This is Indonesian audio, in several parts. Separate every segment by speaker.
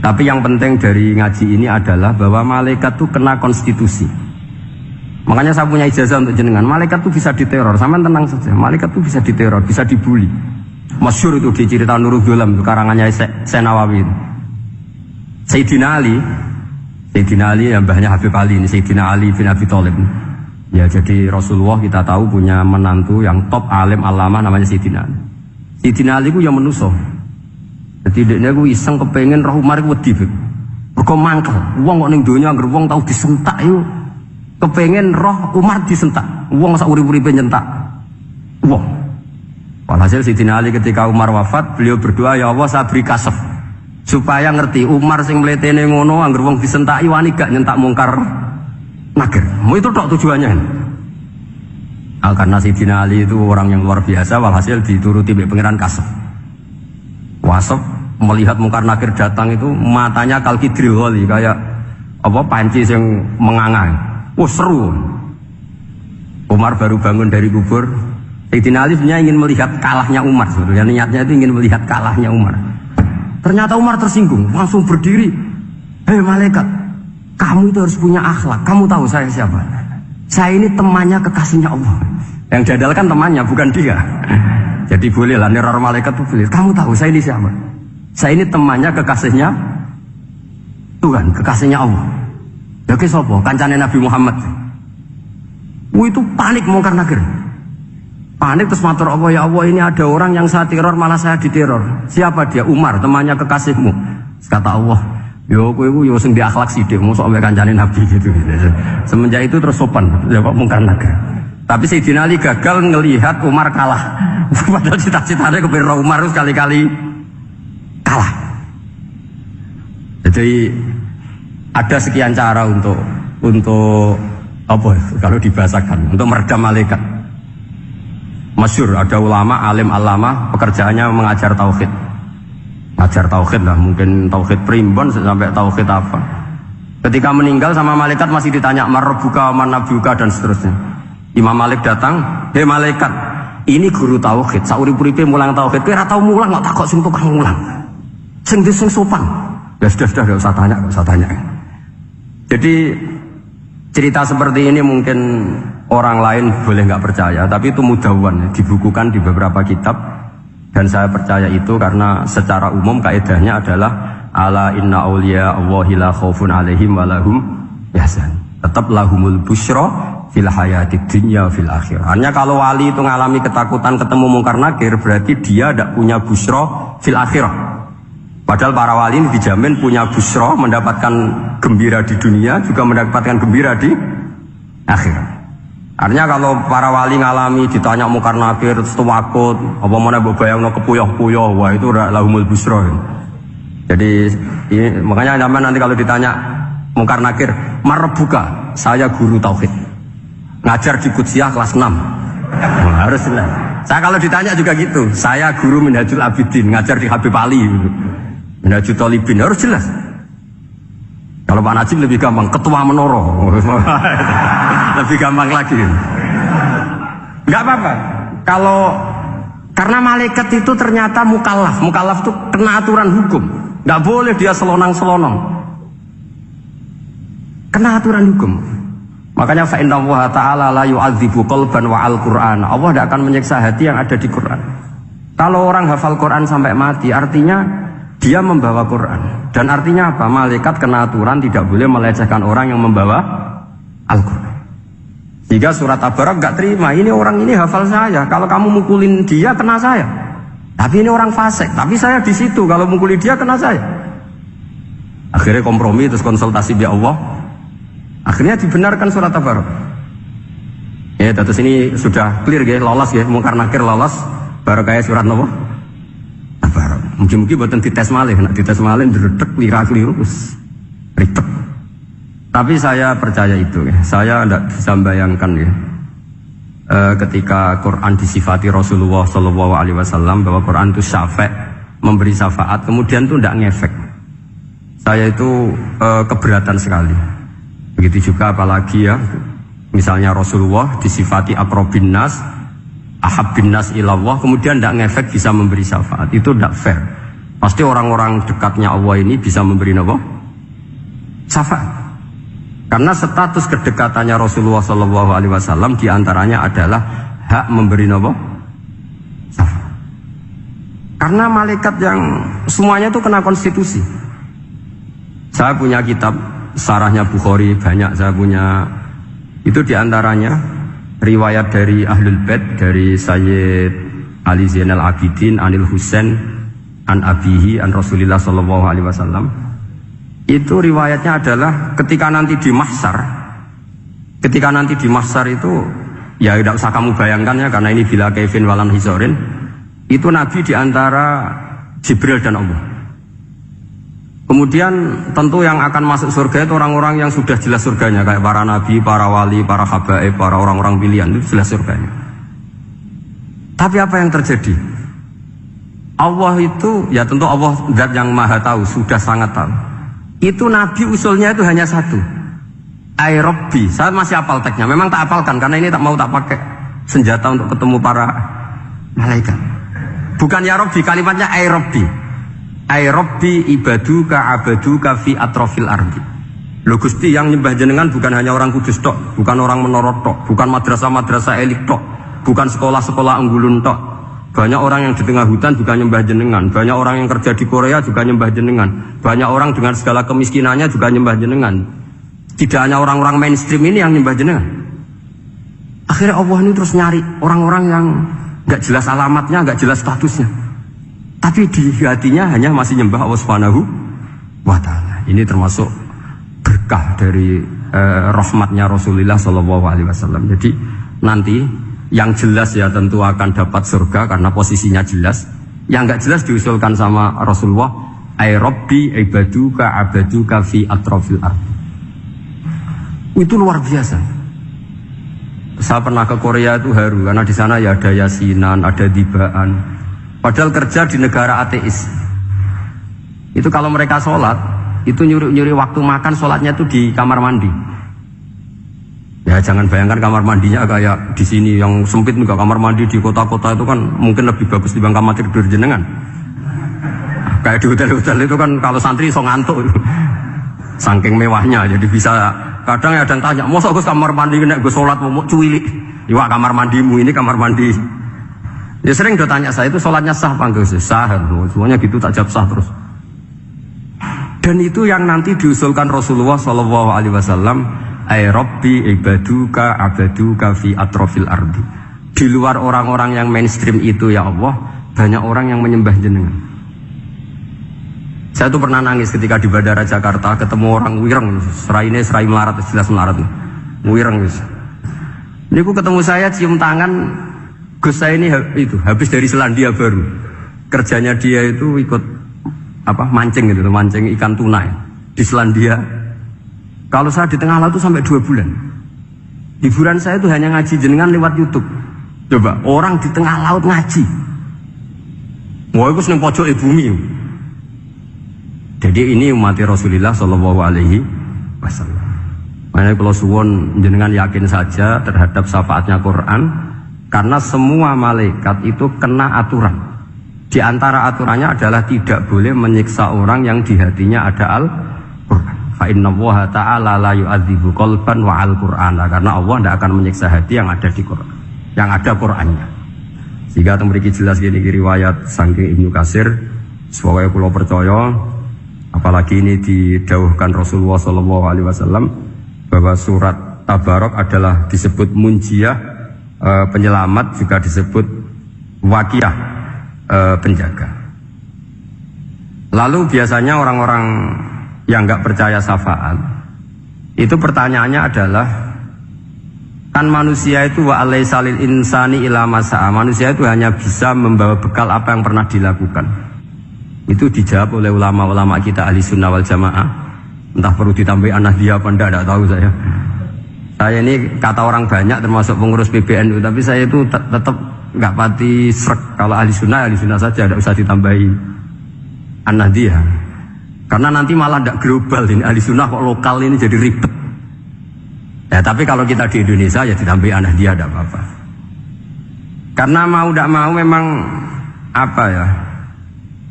Speaker 1: Tapi yang penting dari ngaji ini adalah bahwa malaikat itu kena konstitusi. Makanya saya punya ijazah untuk jenengan. Malaikat itu bisa diteror, sampean tenang saja. Malaikat itu bisa diteror, bisa dibully. Masyhur itu di cerita Nurul Ghulam, karangannya Senawawi. Sayyidina Ali yang mbahnya Habib Ali ini, Sayyidina Ali bin Abi Thalib. Ya, jadi Rasulullah kita tahu punya menantu yang top alim alama namanya Sayyidina Ali. Sayyidina Ali ku yang menuso. Jadi dia ku iseng kepengen roh Umar ku wedi. Mergo mangkel. Wong kok ning donya anggere wong tau disentak yo kepengen roh Umar disentak. Wong sak urip-uripe nyentak. Wong. Walhasil Sayyidina Ali ketika Umar wafat, beliau berdoa, ya Allah saya beri kasef supaya ngerti Umar sing mletene ngono anggere wong disentaki wani gak nyentak mungkar nakir. Mau itu tok tujuannya. Karena Sayyidina Ali itu orang yang luar biasa, walhasil dituruti oleh pangeran kasef. Wasef melihat mungkar nakir datang itu matanya kalkidril wali kayak apa panci yang mengangai. Seru. Umar baru bangun dari kubur. Sayyidina Ali sebenarnya ingin melihat kalahnya Umar. Sebenarnya niatnya itu ingin melihat kalahnya Umar. Ternyata Umar tersinggung, langsung berdiri. Hei malaikat, kamu itu harus punya akhlak. Kamu tahu saya siapa? Saya ini temannya kekasihnya Allah. Yang jadalkan temannya, bukan dia. Jadi bolehlah neror malaikat itu boleh. Kamu tahu saya ini siapa? Saya ini temannya kekasihnya Tuhan, kekasihnya Allah. Ya ke sopo? Kancane Nabi Muhammad. Itu panik mungkar nakir. Panik terus matur Allah, ya Allah ini ada orang yang saya teror malah saya diteror. Siapa dia? Umar, temannya kekasihmu. Kata Allah, yo kowe iku yo sing diakhlak sithik, mosok ambek kancane Nabi gitu. Semenjak itu terus sopan, ya kok mungkar nakir. Tapi Sayyidina Ali gagal ngelihat Umar kalah. Padahal cita-citanya kepengin Umar sekali-kali kalah. Jadi ada sekian cara untuk apa kalau dibahasakan untuk meredam malaikat. Masyhur ada ulama alim alama pekerjaannya mengajar tauhid. Ngajar tauhid lah, mungkin tauhid primbon sampai tauhid apa. Ketika meninggal sama malaikat masih ditanya marbuka, manabuka dan seterusnya. Imam Malik datang, "Hei malaikat, ini guru tauhid, saurip-uripe mulang tauhid, kowe ora tau mulang kok takok sing tukang mulang. Sing sopan." Ya sudah enggak usah tanya. Jadi cerita seperti ini mungkin orang lain boleh nggak percaya, tapi itu mudawwan, dibukukan di beberapa kitab, dan saya percaya itu karena secara umum kaidahnya adalah ala inna auliya Allahi la khaufun alaihim wa lahum yahzan. Tetap lahumul busyra fil hayatid dunya fil akhirah. Hanya kalau wali itu ngalami ketakutan ketemu mungkar nakir berarti dia tidak punya busyra fil akhirah. Padahal para wali ini dijamin punya busyra, mendapatkan gembira di dunia juga mendapatkan gembira di akhirat. Artinya kalau para wali ngalami ditanya mungkar nakir terus takut, apa mana bayangno kepuyah-puyah, wah itu lahumul busyra. Jadi ini, makanya zaman nanti kalau ditanya mungkar nakir, marbuka, saya guru tauhid. Ngajar di Qudsiyah kelas 6. Harus jelas. Saya kalau ditanya juga gitu, saya guru Minhajul Abidin, ngajar di Habib Ali. Minhajul Thalibin, harus jelas. Kalau Pak Najib lebih gampang, ketua menoro. Lebih gampang lagi. Enggak apa-apa. Karena malaikat itu ternyata mukallaf. Mukallaf itu kena aturan hukum. Enggak boleh dia selonang-selonong. Kena aturan hukum. Makanya fa inna Allah ta'ala la yu'adzibu qalban wa al-Qur'an. Allah tidak akan menyiksa hati yang ada di Quran. Kalau orang hafal Quran sampai mati, artinya dia membawa Quran. Dan artinya apa? Malaikat kena aturan tidak boleh melecehkan orang yang membawa Al-Quran. Jika surat Tabarak gak terima, ini orang ini hafal saya, kalau kamu mukulin dia kena saya. Tapi ini orang fasik, tapi saya di situ, kalau mukuli dia kena saya. Akhirnya kompromi terus konsultasi bi Allah. Akhirnya dibenarkan surat Tabarak. Ya, terus ini sudah clear ya, lolos ya, mungkar nakir lolos, baru kayak surat apa? Tabarak. Mungkin buatan dites malih, nak dites malih dredeg lira-keliru ribet. Tapi saya percaya itu ya. Saya tidak bisa membayangkan ya. Ketika Quran disifati Rasulullah SAW bahwa Quran itu syafa', memberi syafaat, kemudian itu tidak ngefek. Saya itu keberatan sekali. Begitu juga apalagi ya, misalnya Rasulullah disifati aqrabin nas, ahabbin nas ilallah, kemudian tidak ngefek bisa memberi syafaat, itu tidak fair. Pasti orang-orang dekatnya Allah ini bisa memberi apa? Syafaat. Karena status kedekatannya Rasulullah SAW diantaranya adalah hak memberi apa? Syafaat. Karena malaikat yang semuanya itu kena konstitusi. Saya punya kitab Sarahnya Bukhari banyak, saya punya itu diantaranya riwayat dari Ahlul Bait, dari Sayyid Ali Zainal Abidin Anil Husain an abihi an Rasulillah sallallahu alaihi wasallam. Itu riwayatnya adalah ketika nanti di mahsyar itu ya tidak usah kamu bayangkan ya, karena ini bila kaifin walan hisorin, itu Nabi diantara Jibril dan Allah. Kemudian tentu yang akan masuk surga itu orang-orang yang sudah jelas surganya, kayak para nabi, para wali, para habaib, para orang-orang pilihan, itu jelas surganya. Tapi apa yang terjadi? Allah itu, ya tentu Allah zat yang maha tahu, sudah sangat tahu. Itu nabi usulnya itu hanya satu, Ay Rabbi. Saya masih hafal teksnya, memang tak hafalkan karena ini tak mau tak pakai senjata untuk ketemu para malaikat. Bukan ya Rabbi, kalimatnya Ay Rabbi. Ay Rabbi ibaduka abaduka fi atrofil ardi. Loh Gusti, yang nyembah jenengan bukan hanya orang kudus tok, bukan orang menorot tok, bukan madrasah-madrasah elit tok, bukan sekolah-sekolah unggulun tok. Banyak orang yang di tengah hutan juga nyembah jenengan, banyak orang yang kerja di Korea juga nyembah jenengan, banyak orang dengan segala kemiskinannya juga nyembah jenengan. Tidak hanya orang-orang mainstream ini yang nyembah jenengan. Akhirnya Allah ini terus nyari orang-orang yang gak jelas alamatnya, gak jelas statusnya, tapi di hatinya hanya masih nyembah Allah Subhanahu wa ta'ala. Ini termasuk berkah dari rahmatnya Rasulullah SAW. Jadi nanti yang jelas ya tentu akan dapat surga karena posisinya jelas. Yang enggak jelas diusulkan sama Rasulullah, Ay Rabbi ibaduka abaduka fi atrofil ard. Itu luar biasa. Saya pernah ke Korea itu haru karena di sana ya ada yasinan, ada dibaan. Padahal kerja di negara ateis. Itu kalau mereka sholat, itu nyuri-nyuri waktu makan, sholatnya itu di kamar mandi. Ya jangan bayangkan kamar mandinya kayak di sini yang sempit juga. Kamar mandi di kota-kota itu kan mungkin lebih bagus dibanding kamar tidur jenengan. Kayak di hotel-hotel itu kan kalau santri so ngantuk. Saking mewahnya, jadi bisa. Kadang ada yang tanya, masa gue kamar mandi kena gue sholat mau cuilik? Iwak kamar mandimu ini kamar mandi. Ya sering udah tanya saya itu sholatnya sah apa enggak? Sah, semuanya gitu tak jawab sah terus. Dan itu yang nanti diusulkan Rasulullah SAW, Ay Rabbi ibaduka abaduka fi atrofil ardi. Di luar orang-orang yang mainstream itu ya Allah, banyak orang yang menyembah jenengan. Saya tuh pernah nangis ketika di Bandara Jakarta ketemu orang wireng, serai melarat, jelas melarat, wireng guys. Ini aku ketemu saya cium tangan. Gus saya ini itu habis dari Selandia Baru, kerjanya dia itu ikut mancing gitu, mancing ikan tuna ya, di Selandia. Kalau saya di tengah laut itu sampai 2 bulan. Hiburan saya itu hanya ngaji jenengan lewat YouTube. Coba orang di tengah laut ngaji, wah itu seneng pojok bumi. Jadi ini umat Rasulullah Shallallahu Alaihi Wasallam. Makanya kalau suwon jenengan yakin saja terhadap syafaatnya Quran. Karena semua malaikat itu kena aturan. Di antara aturannya adalah tidak boleh menyiksa orang yang di hatinya ada Al-Quran. Fa innallaha ta'ala la yu'adzibu qalban wa al-Qur'ana. Karena Allah tidak akan menyiksa hati yang ada di Quran, yang ada Qurannya. Sehingga memiliki jelas gini riwayat saking Ibnu Katsir. Semoga kula percaya, apalagi ini didawuhkan Rasulullah SAW bahwa surat Tabarok adalah disebut munjiyah, penyelamat, juga disebut wakiyah, penjaga. Lalu biasanya orang-orang yang nggak percaya syafaat itu pertanyaannya adalah, kan manusia itu wa alaisa lil insani ila masa'a, manusia itu hanya bisa membawa bekal apa yang pernah dilakukan. Itu dijawab oleh ulama-ulama kita ahli sunnah wal jamaah. Entah perlu ditambahi anahdiya apa enggak tahu saya. Saya ini kata orang banyak termasuk pengurus PBNU, tapi saya itu tetap nggak pati srek. Kalau ahli sunnah saja, tidak usah ditambahi an-nahdiyah. Karena nanti malah tidak global ini, ahli sunnah kok lokal ini jadi ribet. Ya tapi kalau kita di Indonesia ya ditambahi an-nahdiyah tidak apa-apa. Karena mau tidak mau memang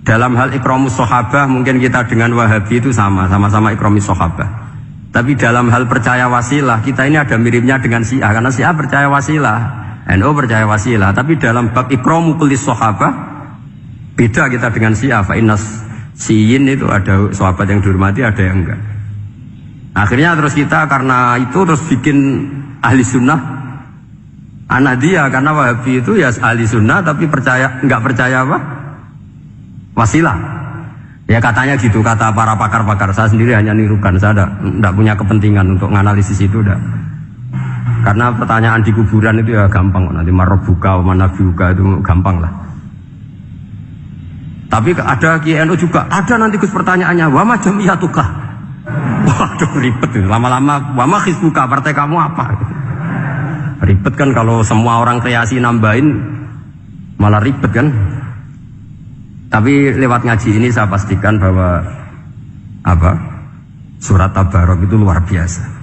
Speaker 1: Dalam hal ikramus sahabah mungkin kita dengan Wahabi itu sama-sama ikramus sahabah. Tapi dalam hal percaya wasilah kita ini ada miripnya dengan Syiah, karena Syiah percaya wasilah, NU percaya wasilah. Tapi dalam bab ikramu kulis sahabah beda kita dengan Syiah. Fa innas Syiin itu ada sahabat yang dihormati, ada yang enggak. Akhirnya terus kita karena itu terus bikin ahli sunnah Ahmadiyah, karena Wahabi itu ya ahli sunnah tapi enggak percaya apa? Wasilah. Ya katanya gitu, kata para pakar-pakar. Saya sendiri hanya nirukan, saya enggak punya kepentingan untuk menganalisis itu enggak. Karena pertanyaan di kuburan itu ya gampang, nanti marobuka, manabiuka itu gampang lah. Tapi ada KNU juga, ada nanti Gus pertanyaannya, wama jamiyatuka. Waduh ribet, lama-lama wama hizbuka, partai kamu apa? Ribet kan kalau semua orang kreasi nambahin, malah ribet kan. Tapi lewat ngaji ini saya pastikan bahwa surat Tabarok itu luar biasa.